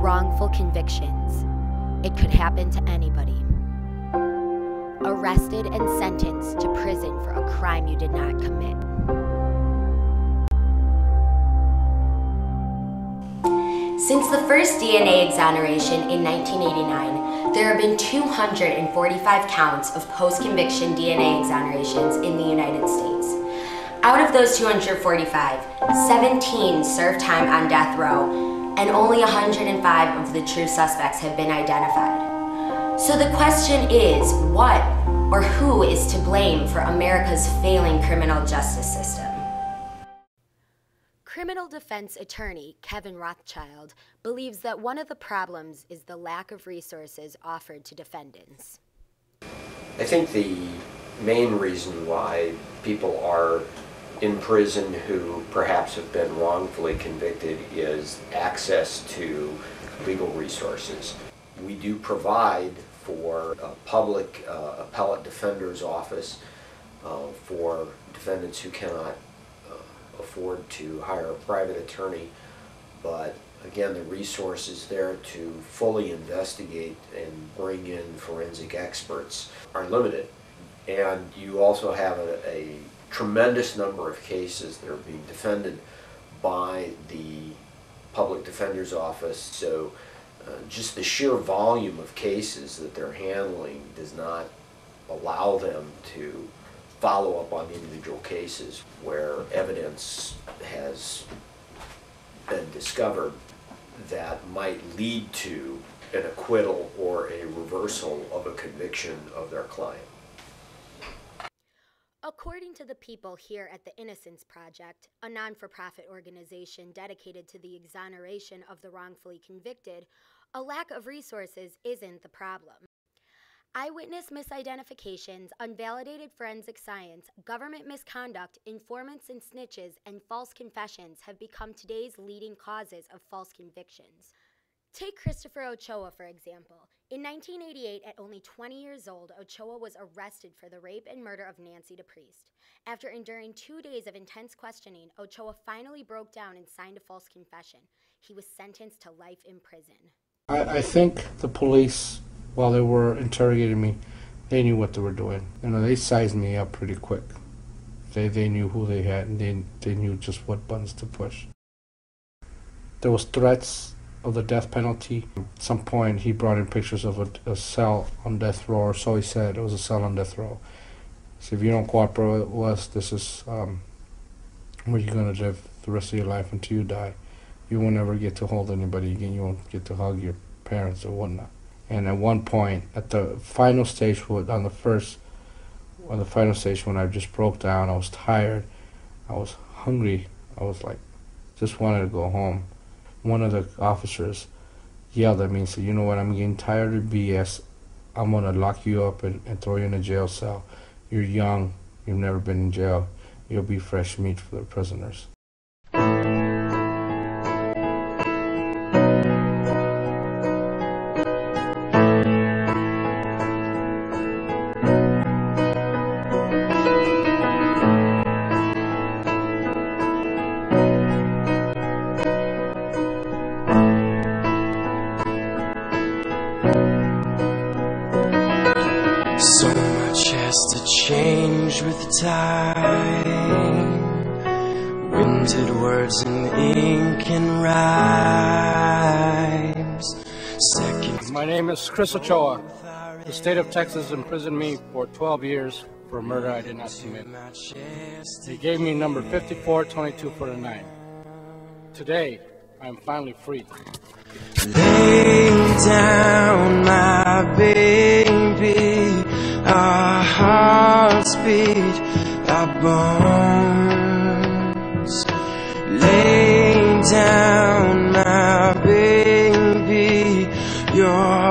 Wrongful convictions. It could happen to anybody. Arrested and sentenced to prison for a crime you did not commit. Since the first DNA exoneration in 1989, there have been 245 counts of post-conviction DNA exonerations in the United States. Out of those 245, 17 served time on death row, and only 105 of the true suspects have been identified. So the question is, what or who is to blame for America's failing criminal justice system? Criminal defense attorney Kevin Rothschild believes that one of the problems is the lack of resources offered to defendants. I think the main reason why people are in prison who perhaps have been wrongfully convicted is access to legal resources. We do provide for a public appellate defender's office for defendants who cannot afford to hire a private attorney, but again, the resources there to fully investigate and bring in forensic experts are limited. And you also have a tremendous number of cases that are being defended by the public defender's office, so just the sheer volume of cases that they're handling does not allow them to follow up on individual cases where evidence has been discovered that might lead to an acquittal or a reversal of a conviction of their client. According to the people here at the Innocence Project, a non-for-profit organization dedicated to the exoneration of the wrongfully convicted, a lack of resources isn't the problem. Eyewitness misidentifications, unvalidated forensic science, government misconduct, informants and snitches, and false confessions have become today's leading causes of false convictions. Take Christopher Ochoa, for example. In 1988, at only 20 years old, Ochoa was arrested for the rape and murder of Nancy DePriest. After enduring 2 days of intense questioning, Ochoa finally broke down and signed a false confession. He was sentenced to life in prison. I think the police, while they were interrogating me, they knew what they were doing. You know, they sized me up pretty quick. They knew who they had, and they knew just what buttons to push. There was threats of the death penalty. At some point, he brought in pictures of a cell on death row, or so he said. It was a cell on death row. So if you don't cooperate with us, this is where you're going to live the rest of your life until you die. You won't ever get to hold anybody again. You won't get to hug your parents or whatnot. And at one point, at the final stage, on the final stage when I just broke down, I was tired, I was hungry, I was like, just wanted to go home. One of the officers yelled at me and said, "You know what, I'm getting tired of BS. I'm going to lock you up and throw you in a jail cell. You're young, you've never been in jail, you'll be fresh meat for the prisoners." So much has to change with time. Winted words in ink and rhymes. My name is Chris Ochoa. The state of Texas imprisoned me for 12 years for a murder I did not commit. They gave me number 542249. Today, I am finally free. Lay down, my baby, our hearts beat, our bones. Lay down, my baby, your